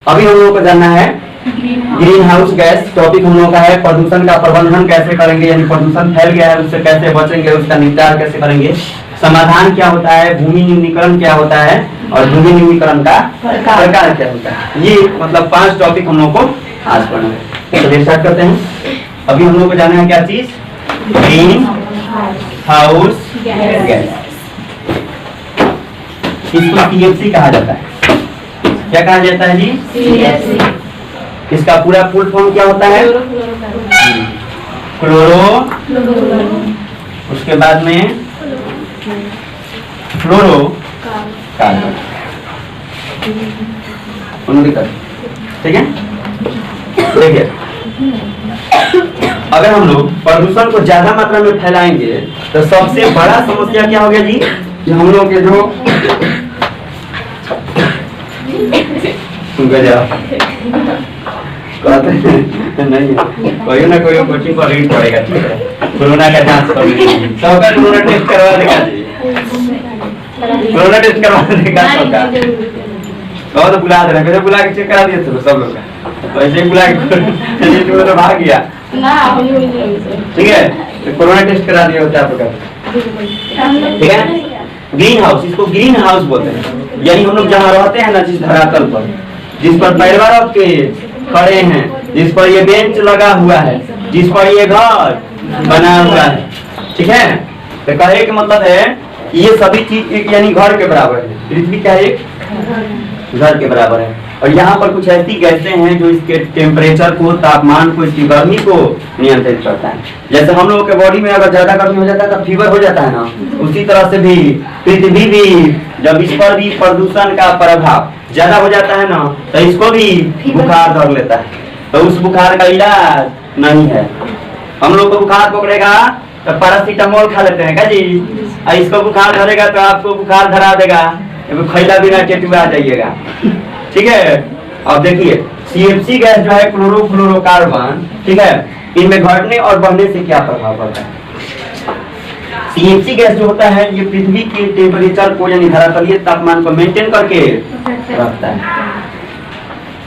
अभी हम लोगों को जानना है ग्रीन हाउस गैस। टॉपिक हम लोगों का है प्रदूषण का प्रबंधन कैसे करेंगे, यानी प्रदूषण फैल गया है उससे कैसे बचेंगे, उसका निपटान कैसे करेंगे, समाधान क्या होता है, भूमि न्यूनीकरण क्या होता है और भूमि न्यूनीकरण का प्रकार क्या होता है। ये मतलब 5 टॉपिक हम लोग को आज पढ़ना है। चलिए स्टार्ट करते हैं। अभी हम लोग को जानना है क्या चीज, ग्रीन हाउस गैस। इसको CFC कहा जाता है। क्या कहा जाता है जी, CFC। इसका पूरा फुल फॉर्म क्या होता है, क्लोरो, उसके बाद में फ्लोरो कार्बन। ठीक है। देखिए, अगर हम लोग प्रदूषण को ज्यादा मात्रा में फैलाएंगे तो सबसे बड़ा समस्या क्या हो गया जी, कि हम लोग के जो नहीं कोई ना कोई कोचिंग पर रीड पड़ेगा। ठीक है, कोरोना का जांच सबका कोरोना टेस्ट करवा देगा जी, कोरोना टेस्ट करवा देगा सबका। तो बुला दे रहे, बुला के चेक करा दिए थे सब लोग का, तो ऐसे बुला के तो भाग गया। ठीक है, तो कोरोना टेस्ट करा दिया होता है आपका। ठीक है। ग्रीन हाउस, इसको ग्रीन हाउस बोलते हैं, यानी हम लोग जहाँ रहते हैं ना, जिस धरातल पर, जिस पर पैरवा रख के खड़े हैं, जिस पर ये बेंच लगा हुआ है, जिस पर ये घर बना हुआ है। ठीक है, तो कहे का मतलब है ये सभी चीज एक यानी घर के बराबर है। पृथ्वी क्या है, एक घर के बराबर है। और यहाँ पर कुछ ऐसी गैसें हैं जो इसके टेम्परेचर को, तापमान को, इसकी गर्मी को नियंत्रित करता है। जैसे हम लोगों के बॉडी में अगर ज्यादा गर्मी हो जाता है तो फीवर हो जाता है ना, उसी तरह से भी पृथ्वी भी जब इस पर भी प्रदूषण का प्रभाव ज्यादा हो जाता है ना, तो इसको भी बुखार धर लेता है। तो उस बुखार का इलाज नहीं है। हम लोग को बुखार पकड़ेगा तो पैरासीटामोल खा लेते हैं क्या जी, और इसको बुखार धरेगा तो आपको बुखार धरा देगा, खैला बिना टेटुआ जाइएगा। ठीक है। अब देखिए CFC गैस जो है, क्लोरोफ्लोरोकार्बन, ठीक है, इनमें घटने और बढ़ने से क्या प्रभाव पड़ता है। CFC गैस जो होता है ये पृथ्वी के टेम्परेचर को यानी धरातलीय तापमान को मेंटेन करके रखता है।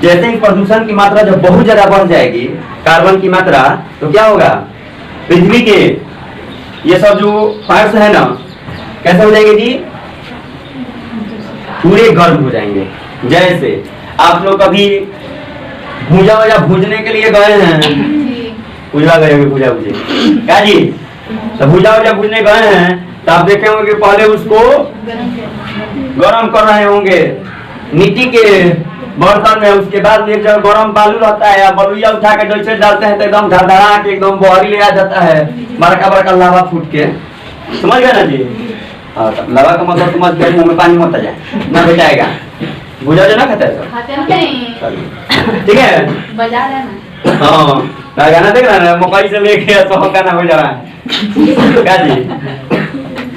जैसे ही प्रदूषण की मात्रा जब बहुत ज्यादा बढ़ जाएगी, कार्बन की मात्रा, तो क्या होगा, पृथ्वी के ये सब जो पार्ट्स है ना, कैसे हो जाएंगे जी, पूरे गर्म हो जाएंगे। जैसे आप लोग कभी भूजा वजा भूजने के लिए गए हैं, भूजा गए होंगे, भूजा भूजे क्या जी, तो भूजा वजा भूजने गए हैं तो आप देखे होंगे कि पहले उसको गरम कर रहे होंगे मिट्टी के बर्तन में। उसके बाद एक जगह गरम बालू रहता है, बलुइया उठा के जैसे डालते हैं तो एकदम धड़धड़ा के एकदम बहरी ले आ जाता है, बड़का बड़का लावा फूट के। समझ गए ना जी। हाँ, लावा का मतलब समझ गए, मुंह में पानी मत आ जाए ना, बेचाएगा। भूजा जो ना खाते हैं, ठीक है, बजा रहे ना। हाँ, गाना देख रहा है, मकई से लेके सब गाना हो जा रहा है क्या जी,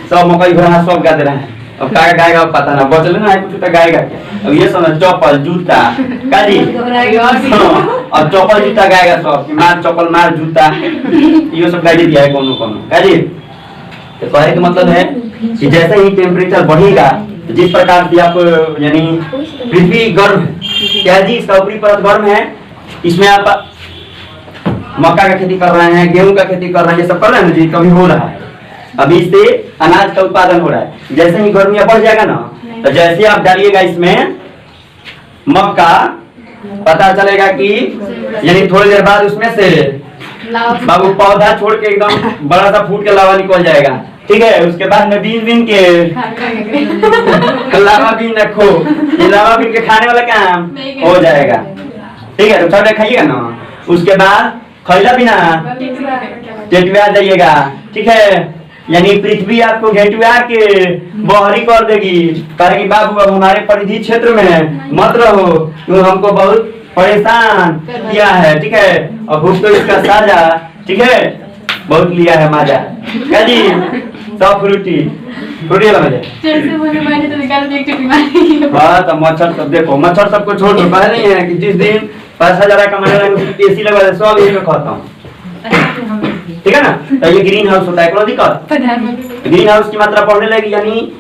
सब मकई घोड़ा सब गा दे रहा है। अब क्या गाएगा पता ना, बचल ना है कुछ तो गाएगा क्या। अब ये सब चप्पल जूता क्या जी, अब चप्पल जूता गाएगा सब, मार चप्पल मार जूता, ये सब गाड़ी दिया है कोनो कोनो क्या जी। तो कहे का मतलब है कि जैसे ही टेम्परेचर बढ़ेगा, जिस प्रकार से आप यानी पृथ्वी गर्म है क्या जी, इसका ऊपरी परत गर्म है, इसमें आप मक्का का खेती कर रहे हैं, गेहूं का खेती कर रहे हैं, ये सब कर रहे हैं जी, कभी हो रहा है। अभी इससे अनाज का उत्पादन हो रहा है। जैसे ही गर्मी बढ़ जाएगा ना, तो जैसे आप डालिएगा इसमें मक्का, पता चलेगा कि यानी थोड़ी देर बाद उसमें से बाबू पौधा छोड़ के एकदम बड़ा सा फूट के लावा निकल जाएगा। ठीक है, उसके बाद में बीन बीन के लावा बीन रखो, लावा बीन के खाने वाला काम हो जाएगा। ठीक है, तो सब खाइएगा ना, उसके बाद खैला बिना टेटुआ जाइएगा। ठीक है, यानी पृथ्वी आपको घेटुआ के बहरी कर देगी, कहेगी बाबू अब हमारे परिधि क्षेत्र में मत रहो, क्यों हमको बहुत परेशान किया है। ठीक है, और भूख तो इसका साजा, ठीक है, बहुत लिया है माजा क्या जी, सब फ्रूटी वाला मजा। हाँ, तो मच्छर सब देखो, मच्छर सबको छोड़ दो। पहले नहीं है कि जिस दिन पैसा ज्यादा कमाने लगे AC लगा दे, सब यही में खाता हूँ। ठीक है ना। तो ये ग्रीन हाउस होता है, कोई दिक्कत। ग्रीन हाउस की मात्रा बढ़ने लगी, यानी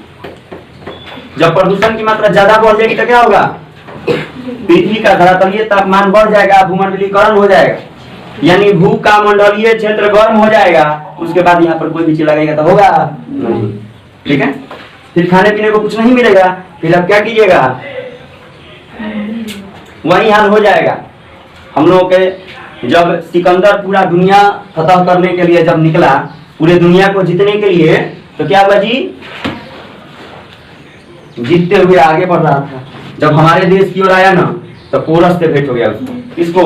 जब प्रदूषण की मात्रा ज्यादा बढ़ जाएगी तो क्या होगा, पृथ्वी का धरातलीय तापमान बढ़ जाएगा, भूमंडलीकरण हो जाएगा, यानी भू का मंडलीय क्षेत्र गर्म हो जाएगा। उसके बाद यहाँ पर कोई भी चीज लगेगा तो होगा नहीं, ठीक है। फिर खाने पीने को कुछ नहीं मिलेगा, फिर अब क्या कीजिएगा, वही हाल हो जाएगा। हम लोगों के जब सिकंदर पूरा दुनिया फतह करने के लिए जब निकला, पूरे दुनिया को जीतने के लिए, तो क्या हुआ जी, जीतते हुए आगे बढ़ रहा था। जब हमारे देश की ओर आया ना, तो कोरस से भेंट हो गया उसको। किसको?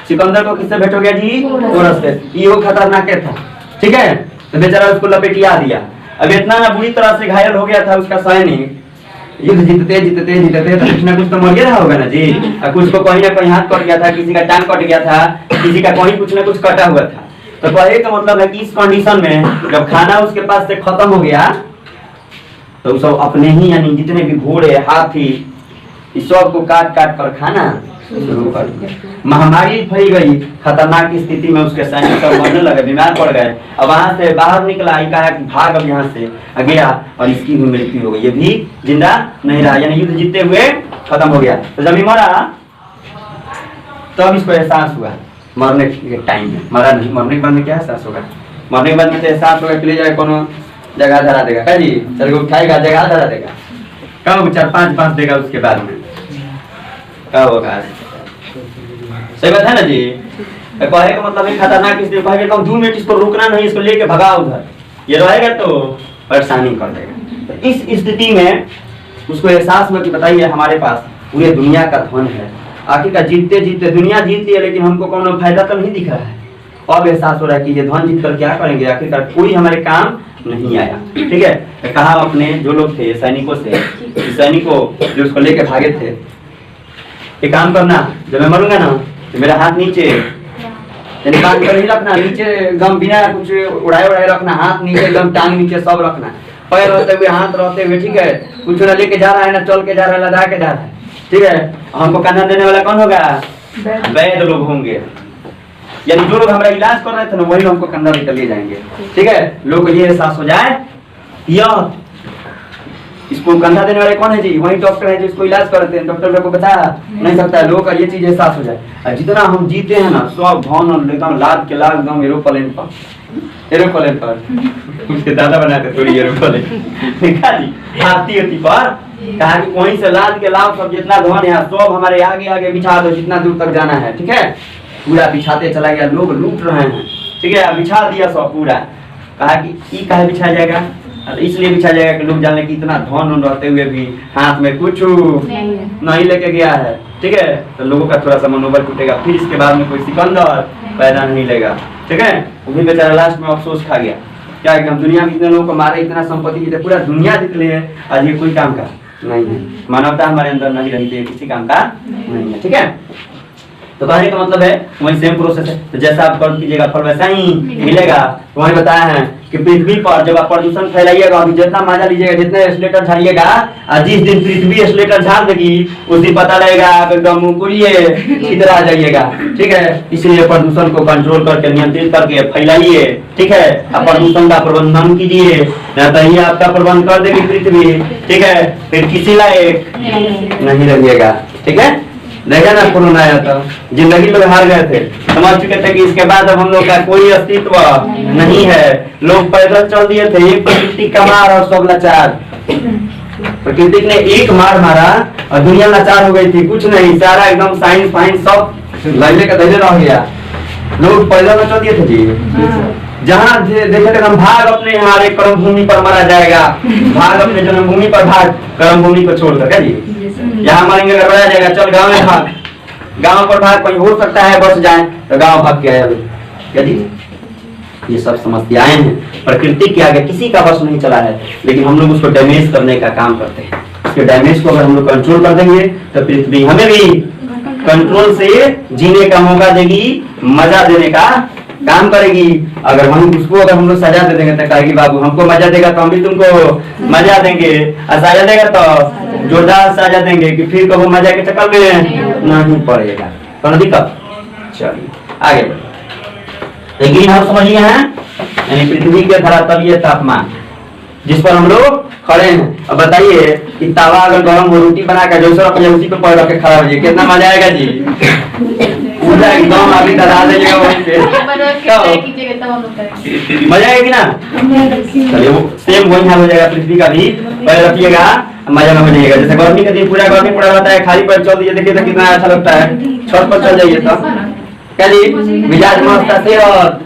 सिकंदर को किससे भेंट हो गया जी? कोरस से। ये वो खतरनाक था, ठीक है। तो बेचारा उसको लपेटिया दिया। अब इतना ना बुरी तरह से घायल हो गया था उसका सैनिक, युद्ध जीतते जीतते जीतते तो कुछ ना कुछ तो मर गया होगा ना जी। कुछ को कहीं ना कहीं हाथ कट गया था, किसी का टांग कट गया था, किसी का कहीं कुछ ना कुछ कटा हुआ था। तो कहे का मतलब है कि इस कंडीशन में जब खाना उसके पास से खत्म हो गया, तो सब अपने ही यानी जितने भी घोड़े हाथी इस सब को काट काट कर खाना शुरू कर दिया। महामारी फैल गई, खतरनाक स्थिति में उसके सैनिक सब मरने लगे, बीमार पड़ गए। अब वहां से बाहर निकला, कहा कि भाग अब यहाँ से गया, और इसकी भी मृत्यु हो गई, ये भी जिंदा नहीं रहा, यानी युद्ध जीतते हुए खत्म हो गया। तो जब मरा तब इसको एहसास हुआ, मरने के टाइम में मरा नहीं, मरने के बाद में क्या एहसास होगा? मरने के बाद में एहसास होगा कि ले जाए कोनो जगह धरा देगा, क्या जी, चल के उठाएगा जगह धरा देगा, कब 4-5 देगा, उसके बाद में क्या होगा? सही बात है ना जी। कहे का मतलब है खतरनाक स्थिति, कहे 2 मिनट इसको रुकना नहीं, इसको लेके भगा उधर, ये रहेगा तो परेशानी कर देगा। तो इस स्थिति में उसको एहसास हुआ कि बताइए हमारे पास पूरे दुनिया का धन है, आखिरकार जीतते जीतते दुनिया जीत लिया, लेकिन हमको कोनो फायदा तो नहीं दिख रहा है। अब एहसास हो रहा है कि ये धन जीत कर क्या करेंगे, आखिरकार कोई हमारे काम नहीं आया, ठीक है। कहा अपने जो लोग थे सैनिकों से, सैनिकों जो उसको लेके भागे थे, एक काम करना, जब मैं मरूंगा ना तो मेरा हाथ नीचे कान पर नहीं रखना, नीचे एकदम बिना कुछ उड़ाए उड़ाए रखना, हाथ नीचे एकदम, टांग नीचे सब रखना, पैर रहते हुए हाथ रहते हुए, ठीक है। कुछ ना लेके जा रहा है ना चल के जा रहा है, लदा के जा रहा है, ठीक है। हमको कंधा देने वाला कौन होगा? वैद्य लोग होंगे, यानी जो लोग हमारा इलाज कर रहे थे ना वही हमको कंधा लेकर ले जाएंगे, ठीक है। लोग को ये एहसास हो जाए, यह इसको कंधा देने वाले कौन है जी? वही डॉक्टर है जो इसको इलाज करते हैं, डॉक्टर को बता नहीं सकता है। लोगों का ये चीज एहसास हो जाए, और जितना हम जीते हैं ना सब धन एकदम लाद के लाद एकदम एरोप्लेन पर उसके दादा बनाते थोड़ी एरोप्लेन देखा जी, हाथी होती पर कहा कि वहीं से लाद के लाओ, सब जितना धन है सब हमारे आगे आगे बिछा दो, जितना दूर तक जाना है, ठीक है। पूरा बिछाते चला गया, लोग लूट रहे हैं, ठीक है। बिछा दिया सब पूरा, कहा कि काहे बिछाया जाएगा, इसलिए बिछा जाएगा कि लोग जाने कि इतना धन रहते हुए भी हाथ में कुछ नहीं लेके गया है, ठीक है। तो लोगों का थोड़ा सा मनोबल टूटेगा, फिर इसके बाद में कोई सिकंदर पैदा नहीं लेगा, ठीक है। वो भी बेचारा लास्ट में अफसोस खा गया, क्या कि हम दुनिया में इतने लोगों को मारे, इतना संपत्ति जीते, पूरा दुनिया जीत लिए, आज ये कोई काम का नहीं है, मानवता हमारे अंदर नहीं रहती है, किसी काम का नहीं है, ठीक है। तो कहने का मतलब है वही सेम प्रोसेस है, तो जैसा आप कर्म कीजिएगा फल वैसा ही मिलेगा। तो वही बताया है कि पृथ्वी पर जब आप प्रदूषण फैलाइएगा, अभी जितना मजा लीजिएगा, जितने एस्लेटर झाड़िएगा, जिस दिन पृथ्वी एस्लेटर झाड़ देगी उस दिन पता लगेगा आप एकदम मुकुरिए इधर आ जाइएगा, ठीक है। इसलिए प्रदूषण को कंट्रोल करके नियंत्रित करके फैलाइए, ठीक है। आप प्रदूषण का प्रबंधन कीजिए, न तो ही आपका प्रबंध कर देगी पृथ्वी, ठीक है, फिर किसी लायक नहीं रहिएगा, ठीक है। देखा ना कोरोना आया था, जिंदगी लोग हार गए थे, समझ चुके थे कि इसके बाद अब हम लोग का कोई अस्तित्व नहीं है, लोग पैदल चल दिए थे, एक प्रकृति का मार और सब लाचार। प्रकृति ने एक मार मारा और दुनिया लाचार हो गई थी, कुछ नहीं, सारा एकदम साइंस फाइंस सब लैले का धैर्य रह गया, लोग पैदल चल दिए थे जी। जहाँ देखे थे हम भाग अपने हमारे कर्म भूमि पर मारा जाएगा, भाग अपने जन्मभूमि पर, भाग कर्म भूमि को छोड़कर, क्या जी, यहाँ मरेंगे गड़बड़ा जाएगा, चल गाँव में भाग, गाँव पर भाग, कहीं हो सकता है बच जाए तो गाँव भाग के आया, क्या जी। ये सब समस्याएं हैं, प्रकृति के आगे किसी का बस नहीं चला है, लेकिन हम लोग उसको डैमेज करने का काम करते हैं। उसके डैमेज को अगर हम लोग कंट्रोल कर देंगे तो पृथ्वी हमें भी कंट्रोल से जीने का मौका देगी, मजा देने का काम करेगी। अगर वहीं उसको अगर हम लोग सजा दे देंगे तो कहेगी बाबू हमको मजा देगा तो हम भी तुमको मजा देंगे, और सजा देगा तो जोरदार सजा देंगे कि फिर कभी मजा के चक्कर में नहीं पड़ेगा, तो दिक्कत। चलिए आगे ग्रीन हाउस समझिए हैं, यानी पृथ्वी के धरातलीय तापमान जिस पर हम लोग खड़े हैं। अब बताइए कि तवा अगर गरम हो, रोटी बना के जो रख उसी पे पैर रख के खड़ा हो जाए, कितना मजा आएगा जी। पूरा एकदम अभी दला देगा वहीं पे, मजा आएगी ना। चलिए वो सेम वही हाल हो जाएगा पृथ्वी का भी, पैर रखिएगा मजा में हो जाएगा। जैसे गर्मी के दिन पूरा गर्मी पड़ा रहता है, खाली पैर चल दीजिए, देखिए तो कितना अच्छा लगता है। छत पर चल जाइए तो क्या जी, मिजाज मस्त से और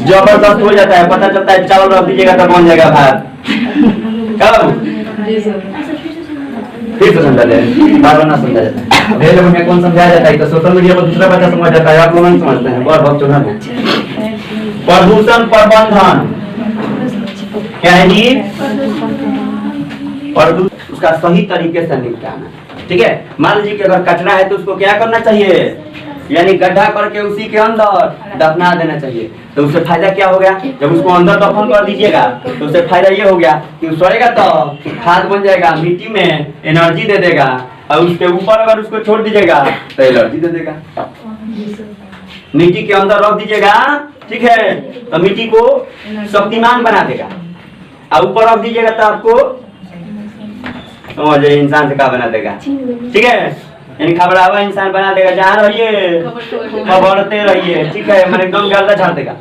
जबरदस्त हो जाता है, पता चलता है चावल रख दीजिएगा तो बन जाएगा भात। कब फिर तो समझा जाए, बार बार ना समझा जाता है। अभी लोगों में कौन समझाया जाता है, तो सोशल मीडिया पर दूसरा बच्चा समझ जाता है, आप लोग नहीं समझते हैं। बहुत बहुत चुनाव प्रदूषण प्रबंधन क्या है जी, प्रदूषण उसका सही तरीके से निपटाना। ठीक है, मान लीजिए कि अगर कचरा है तो उसको क्या करना चाहिए, यानी गड्ढा करके उसी के अंदर दफना देना चाहिए। तो उससे फायदा क्या हो गया, जब उसको अंदर दफन कर दीजिएगा तो उससे फायदा ये हो गया कि सड़ेगा तो खाद बन जाएगा, मिट्टी में एनर्जी दे देगा, और उसके ऊपर अगर उसको छोड़ दीजिएगा तो एनर्जी दे देगा। मिट्टी के अंदर रख दीजिएगा, ठीक है, तो मिट्टी को शक्तिमान बना देगा, और ऊपर रख दीजिएगा तो आपको समझ इंसान से क्या बना देगा। ठीक है, यानी खबरावा इंसान बना देगा, जहाँ रहिए खबरते रहिए। ठीक है, मैंने एकदम गर्दा झाड़ देगा।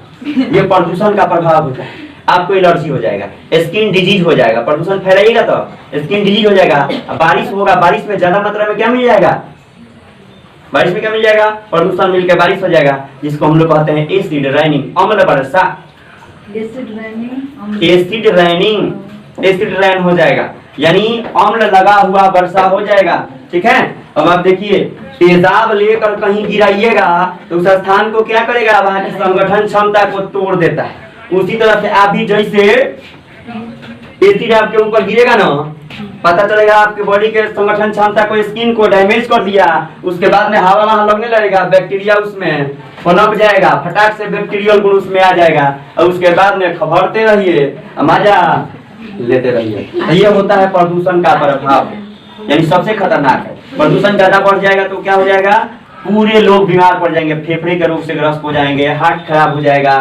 ये प्रदूषण का प्रभाव होता है, आपको एलर्जी हो जाएगा, स्किन डिजीज हो जाएगा। प्रदूषण फैलाइएगा तो स्किन डिजीज हो जाएगा। बारिश होगा, बारिश में ज्यादा मात्रा में क्या मिल जाएगा, बारिश में क्या मिल जाएगा, प्रदूषण मिलकर बारिश हो जाएगा, जिसको हम लोग कहते हैं एसिड रेनिंग, अम्ल वर्षा। एसिड रेन हो जाएगा, यानी अम्ल लगा हुआ वर्षा हो जाएगा। ठीक है, अब आप देखिए तेजाब लेकर कहीं गिराइएगा तो उस स्थान को क्या करेगा, वहां की संगठन क्षमता को तोड़ देता है। उसी तरह से आप भी जैसे एसिड आपके ऊपर गिरेगा ना, पता चलेगा आपके बॉडी के संगठन क्षमता को, स्किन को डैमेज कर दिया। उसके बाद में हवा वहां लगने लगेगा, बैक्टीरिया उसमें पनप जाएगा, फटाक से बैक्टीरियल गुण उसमें आ जाएगा, और उसके बाद में खबरते रहिए, मजा लेते रहिए। ये होता है प्रदूषण का प्रभाव, यानी सबसे खतरनाक है। प्रदूषण ज्यादा बढ़ जाएगा तो क्या हो जाएगा, पूरे लोग बीमार पड़ जाएंगे, फेफड़े के रोग से ग्रस्त हो जाएंगे, हार्ट खराब हो जाएगा।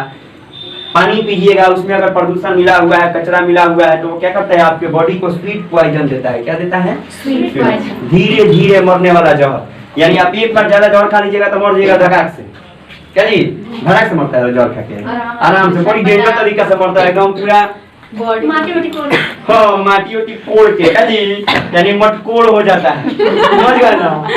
पानी पीजिएगा, उसमें अगर प्रदूषण मिला हुआ है, कचरा मिला हुआ है, तो वो क्या करता है, आपके बॉडी को स्वीट पॉइजन देता है। क्या देता है, धीरे धीरे मरने वाला जहर। यानी आप एक बार ज्यादा जहर खा लीजिएगा तो मर जाएगा धड़ाक से। क्या जी, धड़ाक से मरता है जहर खा के, आराम से, बड़ी डेंजर तरीका से मरता है, एकदम पूरा माटी ओटी कोड़ के, क्या जी, यानी मटकोड़ हो जाता है। समझ गए ना,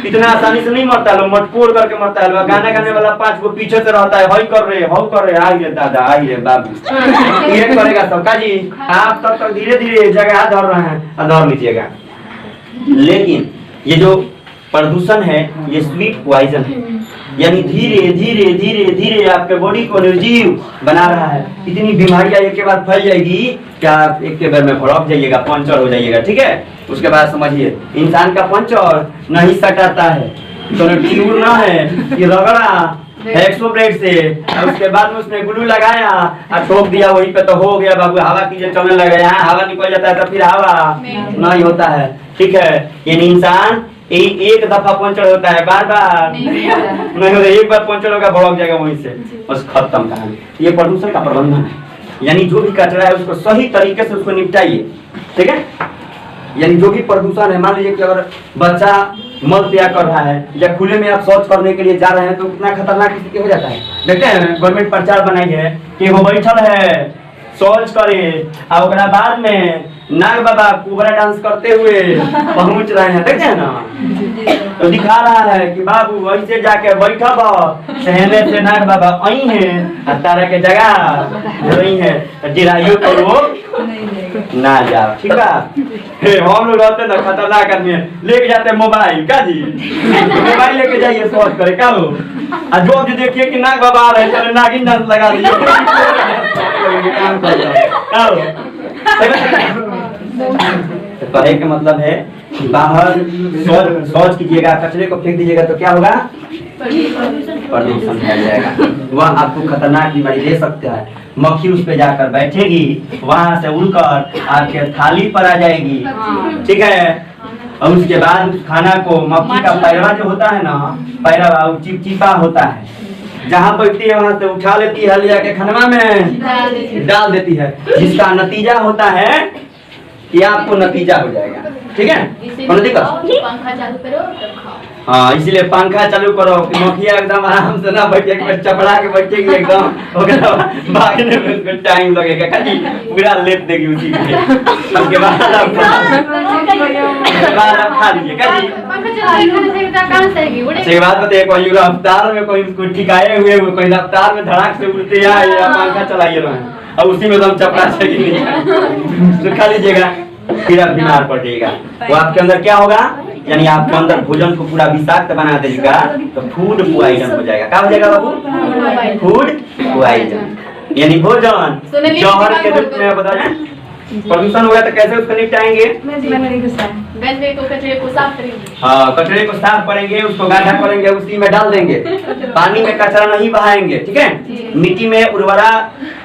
इतना आसानी से नहीं मरता, लोग मटकोड़ करके मरता है। गाना गाने वाला 5 गो पीछे से रहता है, हई कर रहे, हौ कर रहे, आई रे दादा, आई रे बाबू, ये करेगा सब। का जी, आप तब तक धीरे धीरे जगह धर रहे हैं, धर लीजिएगा। लेकिन ये जो प्रदूषण है ये स्वीट पॉइजन है, यानी धीरे धीरे धीरे धीरे आपके बॉडी को निर्जीव बना रहा है। इतनी बीमारियां एक के बाद फैल जाएगी कि आप एक के बार में भड़क जाइएगा, पंचर हो जाइएगा। ठीक है, उसके बाद समझिए इंसान का पंचर नहीं सटाता है, तो ट्यूब ना है, ये रगड़ा एक्सोब्रेड से, और उसके बाद में उसने ग्लू लगाया और ठोक दिया वहीं पे, तो हो गया बाबू। हवा की जो चलने लगे, यहाँ हवा निकल जाता है तो फिर हवा नहीं होता है। ठीक है, यानी इंसान एक दफा पंचर होता है, बार बार नहीं होता। एक बार पंचर होगा, भड़क जाएगा वहीं से, बस खत्म कहानी। ये प्रदूषण का प्रबंधन है, यानी जो भी कचरा है उसको सही तरीके से उसको निपटाइए। ठीक है, यानी जो भी प्रदूषण है, मान लीजिए कि अगर बच्चा मल त्याग कर रहा है या खुले में आप शौच करने के लिए जा रहे हैं तो कितना खतरनाक स्थिति हो जाता है। देखते हैं गवर्नमेंट प्रचार बनाई है कि वो बैठल है, शौच करे, और बाद में नाग बाबा कुबरा डांस करते हुए पहुंच रहे हैं, देखते हैं ना, तो दिखा रहा है कि बाबू ऐसे जाके बैठा सहने से नाग बाबा आई है, तारा के जगह रही है, डिराइयो करो ना जाओ। ठीक है, हम लोग रहते ना खतरनाक आदमी लेके जाते मोबाइल। का जी, मोबाइल लेके जाइए शौच करे, क्या हो, जो देखिए कि नाग बाबा आ रहे हैं, चलो नागिन डांस लगा दीजिए। कहे का मतलब है बाहर शौच कीजिएगा, कचरे को फेंक दीजिएगा तो क्या होगा, प्रदूषण फैल जाएगा। वह आपको खतरनाक बीमारी दे सकता है। मक्खी उस पे जाकर बैठेगी, वहां से उड़कर आपके थाली पर आ जाएगी। ठीक है, और उसके बाद खाना को मक्खी का पैरवा जो होता है ना, पैरवा चिपचिपा होता है, जहाँ बैठती है वहां से उठा लेती है, ले जाके खनवा में डाल देती है, जिसका नतीजा होता है कि आपको नतीजा हो जाएगा। ठीक है, कोनो दिक्कत? पंखा चालू करो तब खाओ। हाँ, इसलिए पंखा चालू करो कि मक्खियाँ एकदम आराम से ना बैठे, चपड़ा के बैठेगी एकदम, ओकरा भागने में उसको टाइम लगेगा, खाली पूरा लेप देगी उसी के। उसके बाद आप खा लीजिए काजी। पंखा चलाने खाने से कहां से आएगी? उड़े। सही बात बताइए, कोई रफ्तार में कोई उसको ठिकाए हुए हो, कोई रफ्तार में धड़ाक से उड़ते आए या पंखा चलाइए रहे और उसी में एकदम चपड़ा से तो खा लीजिएगा, फिर आप बीमार पड़ेगा। वो आपके अंदर क्या होगा, यानी आपके अंदर भोजन को पूरा विषाक्त बना देगा, तो फूड पॉइजन हो जाएगा। क्या हो जाएगा बाबू? फूड पॉइजन, यानी भोजन जहर के रूप में बता जाए। प्रदूषण हो गया तो कैसे उसको निपटाएंगे? गंदे को कचरे को साफ करेंगे। हाँ, कचरे को साफ करेंगे, उसको गाढ़ा करेंगे, उसी में डाल देंगे। पानी में कचरा नहीं बहाएंगे। ठीक है, मिट्टी में उर्वरा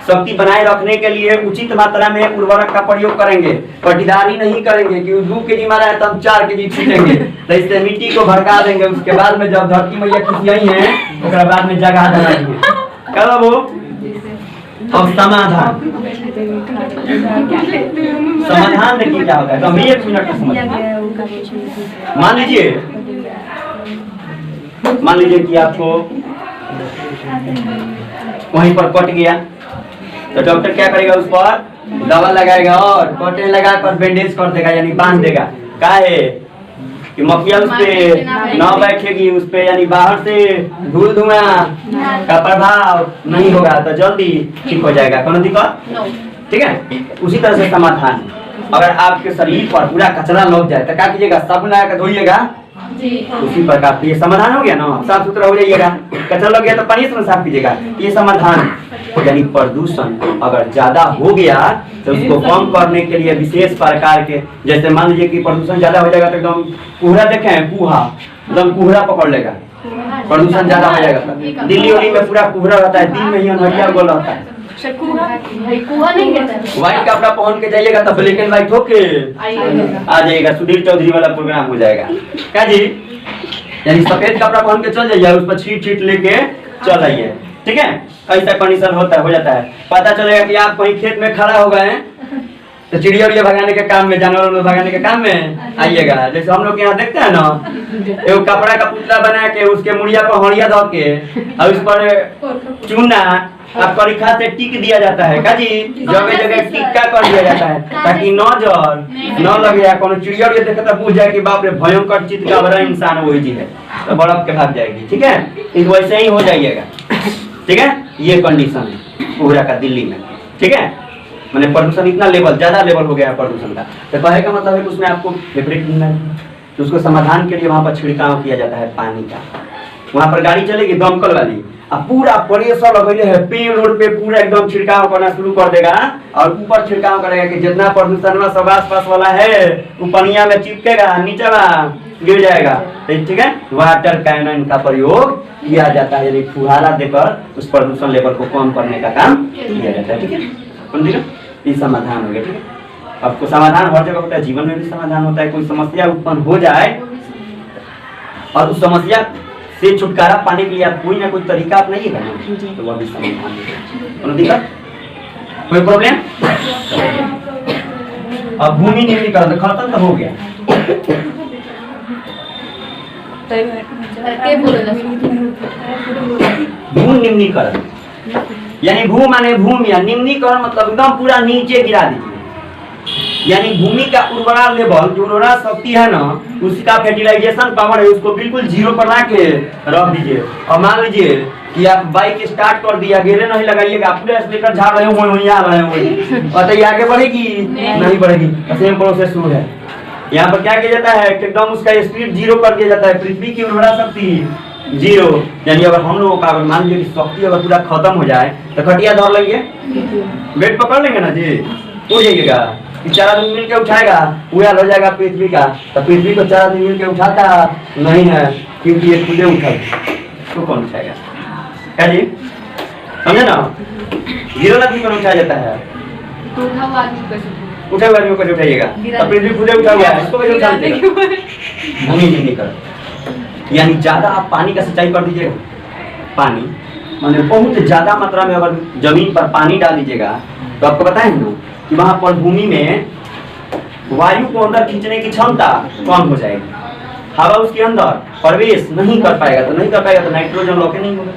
शक्ति बनाए रखने के लिए उचित मात्रा में उर्वरक का प्रयोग करेंगे। पटीदारी नहीं करेंगे कि 2 केजी मारा है तो हम 4 केजी छीटेंगे, तो इससे मिट्टी को भड़का देंगे। उसके बाद में जब धरती मैया खिसियाई है, उसके बाद में जगह बनाएंगे। क्या बाबू? अब समाधान देखिए क्या होता है, तो हम 1 मिनट में समझ। मान लीजिए कि आपको वहीं पर कट गया, तो डॉक्टर क्या करेगा, उस पर दवा लगाएगा और कॉटन लगाकर बैंडेज कर देगा, यानी बांध देगा। क्या है कि मक्खियाँ उस पे ना बैठेगी, उस पे यानी बाहर से धूल धुआं का प्रभाव नहीं होगा, तो जल्दी ठीक हो जाएगा। कोनो दिक्कत? ठीक है, उसी तरह से समाधान, अगर आपके शरीर पर पूरा कचरा लग जाए तो क्या कीजिएगा, साबुन लगा कर धोइएगा। उसी प्रकार ये समाधान हो गया ना, साफ सुथरा हो जाइएगा। कचरा लग गया तो पानी से साफ कीजिएगा, ये समाधान। यानी प्रदूषण अगर ज्यादा हो गया तो उसको कम करने के लिए विशेष प्रकार के, जैसे मान लीजिए कि प्रदूषण ज्यादा हो जाएगा तो एकदम कोहरा देखें, कुहा एकदम कोहरा पकड़ लेगा, प्रदूषण ज्यादा हो जाएगा। दिल्ली उल्ली में पूरा कोहरा रहता है, दिन में ही अंधेरा गोल रहता है। व्हाइट कपड़ा पहन के जाइएगा तो ब्लैक एंड व्हाइट होके आ जाएगा, सुधीर चौधरी वाला प्रोग्राम हो जाएगा। क्या जी, यानी सफेद कपड़ा पहन के चल जाइए, उस पर छीट लेके चल आइए। ठीक है, ऐसा कंडीशन होता है, हो जाता है। पता चलेगा कि आप कहीं खेत में खड़ा हो गए तो चिड़िया उड़िया भगाने के काम में, जानवरों भगाने के काम में आइएगा। जैसे हम लोग यहाँ देखते हैं ना, एक कपड़ा का पुतला बना के उसके मुड़िया पर हड़िया धो के और उस पर चूना आप करीखा से टिक दिया जाता है। का जी, जगह जगह टिक्का कर दिया जाता है ताकि नजर न लगे, कोनो चिड़िया उड़िया देखे तो पूछ जाए कि बाप रे भयंकर चित्त का बड़ा इंसान वही जी है, तो बर्फ के भाग जाएगी। ठीक है, इस वैसे ही हो जाइएगा। ठीक है, ये कंडीशन है पूरा का दिल्ली में। ठीक है, मैंने प्रदूषण इतना लेवल, ज्यादा लेवल हो गया है प्रदूषण का, तो कहे का मतलब है कि उसमें आपको फेवरेट मिलना है, तो उसको समाधान के लिए वहां पर छिड़काव किया जाता है पानी का। वहां पर गाड़ी चलेगी दमकल वाली, अब पूरा प्रेशर लगेले है, पेड़ रोड पे पूरा एकदम छिड़काव करना शुरू कर देगा और ऊपर छिड़काव करेगा कि जितना प्रदूषण में सब आस पास वाला है वो पनिया में चिपकेगा, नीचे गिर जाएगा। ठीक है, वाटर कैनन का प्रयोग किया जाता है, यानी फुहारा देकर उस प्रदूषण लेवल को कम करने का काम किया जाता है। ठीक है, ये समाधान हो गया। ठीक है, आपको समाधान हर जगह होता है, जीवन में भी समाधान होता है। कोई समस्या उत्पन्न हो जाए और उस समस्या से छुटकारा पाने के लिए आप कोई ना कोई तरीका अपनाइएगा ना, तो वह भी समाधान है। कोनो दिक्कत, कोई प्रॉब्लम? अब भूमि निम्नीकरण खत्म तो हो गया। भू निम्नीकरण यानी भू माने भूमि, या निम्नीकरण मतलब एकदम पूरा नीचे गिरा दीजिए, यानी भूमि का उर्वरा लेवल, जो उर्वरा शक्ति है ना, उसका फर्टिलाइजेशन पावर है, उसको बिल्कुल 0 पर ला के रख दीजिए। और मान लीजिए कि आप बाइक स्टार्ट कर दिया, गेरे नहीं लगाइएगा, पूरे स्पीकर झाड़ रहे हो वहीं आ रहे हो, और तो ये आगे बढ़ेगी नहीं बढ़ेगी, सेम प्रोसेस शुरू है। यहाँ पर क्या किया जाता है, एकदम उसका स्पीड 0 कर दिया जाता है। पृथ्वी की उर्वरा शक्ति 0, यानी अगर हम लोगों का मान लीजिए कि शक्ति अगर पूरा खत्म हो जाए तो खटिया धर लेंगे, वेट पकड़ लेंगे ना जी, उड़ जाइएगा। 4 आदमी मिल के उठाएगा, उड़ाल हो जाएगा पृथ्वी का, तो पृथ्वी को 4 आदमी मिल के उठाता नहीं है, क्योंकि ये खुदे उठा तो कौन उठाएगा? क्या जी, समझे ना? 0 आदमी को उठाया जाता है, उठा हुआ आदमी को उठाइएगा, तो पृथ्वी खुदे उठा हुआ है, इसको कैसे उठा लीजिएगा? भूमि निम्नीकरण यानी ज्यादा आप पानी का सिंचाई कर दीजिएगा। पानी माने बहुत ज्यादा मात्रा में अगर जमीन पर पानी डाल दीजिएगा तो आपको बताएं ना कि वहां पर भूमि में वायु को अंदर खींचने की क्षमता कम हो जाएगी, हवा उसके अंदर प्रवेश नहीं कर पाएगा, तो नाइट्रोजन लॉक नहीं होगा।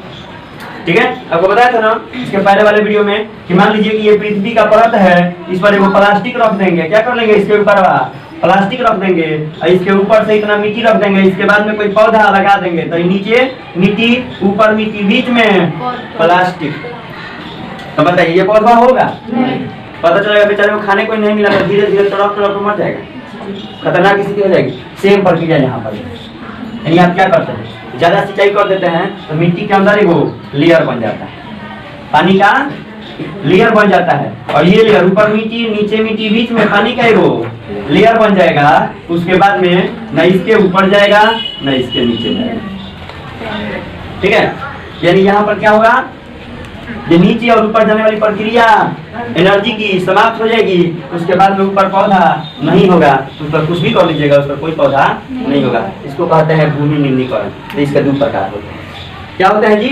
ठीक है, आपको बताया था ना इसके पहले वाले वीडियो में कि मान लीजिए कि ये पृथ्वी का परत है, इस पर एक प्लास्टिक रख देंगे, क्या कर लेंगे, इसके ऊपर प्लास्टिक रख देंगे और इसके ऊपर से इतना मिट्टी रख देंगे, इसके बाद में कोई पौधा लगा देंगे, तो नीचे मिट्टी, ऊपर मिट्टी, बीच में प्लास्टिक, तो बताइए ये पौधा होगा? पता चलेगा बेचारे को खाने को नहीं मिला, तो धीरे धीरे तड़प मर जाएगा, खतरनाक स्थिति हो जाएगी। सेम प्रक्रिया यहाँ पर, यानी आप क्या करते हैं, ज्यादा सिंचाई कर देते हैं तो मिट्टी के अंदर वो लेयर बन जाता है, पानी का लेयर बन जाता है, और ये लेयर ऊपर मिट्टी, नीचे मिट्टी, बीच में पानी का वो लेयर बन जाएगा। उसके बाद में न इसके ऊपर जाएगा न इसके नीचे जाएगा। ठीक है, यानी यहाँ पर क्या होगा, ये नीचे और ऊपर जाने वाली प्रक्रिया एनर्जी की समाप्त हो जाएगी। उसके बाद में ऊपर पौधा नहीं होगा, उस पर कुछ भी कर लीजिएगा, उस पर कोई पौधा नहीं होगा। इसको कहते हैं भूमि निम्नीकरण। तो इसके दो प्रकार होते हैं, क्या होते हैं जी,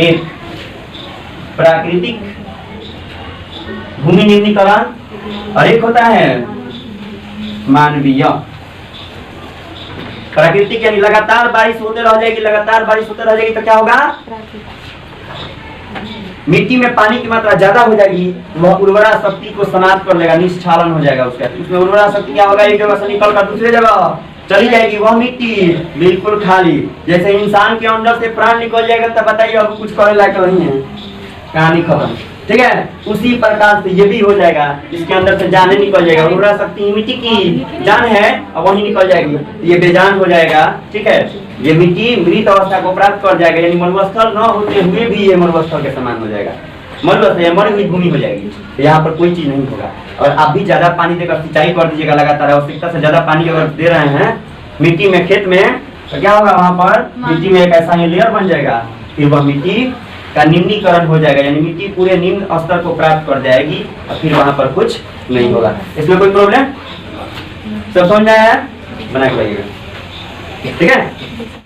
एक प्राकृतिक भूमि निम्नीकरण और एक होता है मानवीय। प्राकृतिक यानी लगातार बारिश होते रह जाएगी, लगातार बारिश होते रह जाएगी, तो क्या होगा, मिट्टी में पानी की मात्रा ज्यादा हो जाएगी, वह उर्वरा शक्ति को समाप्त कर लेगा, निष्ठालन हो जाएगा उसका। उसमें उर्वरा शक्ति क्या होगा, एक जगह से निकल कर दूसरे जगह चली जाएगी, वह मिट्टी बिल्कुल खाली। जैसे इंसान के अंदर से प्राण निकल जाएगा, तब बताइए अब कुछ करने लायक नहीं है, कहानी खत्म। ठीक है, उसी प्रकार से ये भी हो जाएगा, इसके अंदर से जान निकल जाएगा, उर्वरा शक्ति मिट्टी की जान है, अब वही निकल जाएगी, ये बेजान हो जाएगा। ठीक है, ये मिट्टी मृत अवस्था को प्राप्त कर जाएगा, यानी मरुस्थल न होते हुए भी ये मरुस्थल के समान हो जाएगा, मरुस्थल मरी हुई भूमि हो जाएगी। तो यहाँ पर कोई चीज नहीं होगा। और आप भी ज्यादा पानी देकर सिंचाई कर दीजिएगा, लगातार आवश्यकता से ज्यादा पानी अगर दे रहे हैं मिट्टी में, खेत में, तो क्या होगा, वहाँ पर मिट्टी में एक ऐसा लेयर बन जाएगा, फिर वह मिट्टी का निम्नीकरण हो जाएगा, यानी मिट्टी पूरे निम्न स्तर को प्राप्त कर जाएगी, और फिर वहाँ पर कुछ नहीं होगा। इसमें कोई प्रॉब्लम सब समझ में आया, बना के लाइएगा। ठीक है।